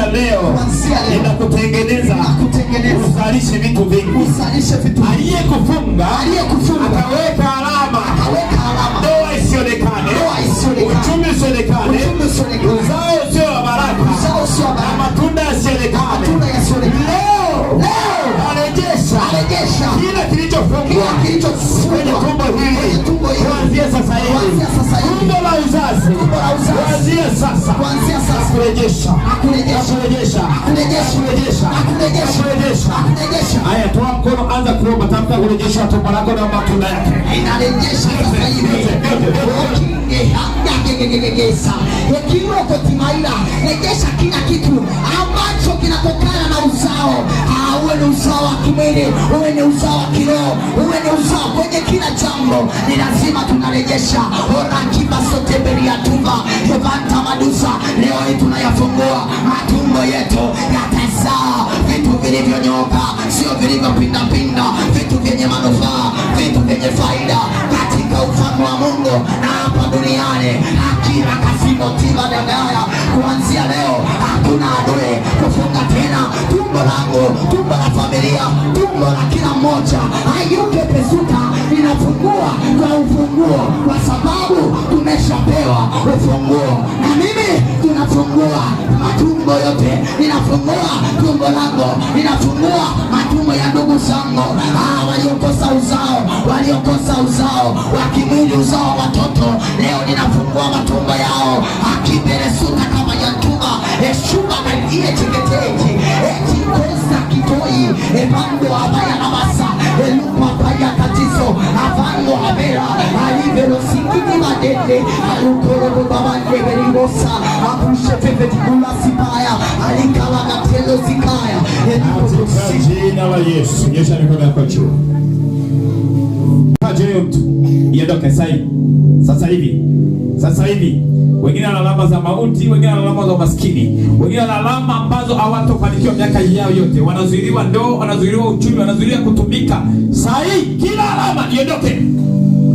kuanzia leo ninakutengeneza uzalishe vitu vingi. Aliyekufunga ataweka alama, ndoa isionekane, uchumi usionekane, uzao usio wa baraka na matunda yasionekane. Leo arejesha kila kilichofungwa kwenye tumbo hili kuanzia sasa hivi. Tumbo la uzazi kuanzia sasa kurejesha. Haya, toa mkono, anza kuomba, tamka kurejesha tumbo lako na matunda yake. Inarejesha sasa hivi. Rejesha kila kitu ambacho kinatokana na uzao. Uwe ni uzao wa kimwili, uwe ni uzao wa kiroho, uwe ni uzao kwenye kila jambo, ni lazima tunarejesha. Orakiba sote beria tumba hevanta madusa. Leo hii tunayafungua matumbo yetu, yatazaa vitu vilivyonyoka, sio vilivyopinda pinda, vitu vyenye manufaa, vitu vyenye faida katika ufalme wa Mungu na hapa duniani. Akira kasimo tiba dadaya, kuanzia leo hakuna adui kufunga tena tumbo langu, tumbo la familia, tumbo la kila mmoja. Ayuke pesuka inafungua kwa ufunguo, kwa sababu tumeshapewa ufunguo. Na mimi tunafungua matumbo yote, ninafungua tumbo langu, ninafungua matumbo ya ndugu zangu waliokosa uzao wa kimwili, uzao wa watoto. Leo ninafungua matumbo yao. Akiberesuka kama yantuma eshuba kalie chiketeji etikosa kitoi ebando abaya namasa elupa paya katiso avando abera alivero sikiti madende alukoro babande beribosa apushe fevetikula sipaya alikala gatelo zikaya jina la Yesu. Nyosha mikono yako juu. Leo mtu iondoke sasa hivi. Wengine wana alama za mauti, wengine wana alama za umaskini, wengine wana alama ambazo hawatofanikiwa miaka yao yote. Wanazuiliwa ndoa, wanazuiliwa uchumi, wanazuiliwa kutumika. Kila alama iondoke.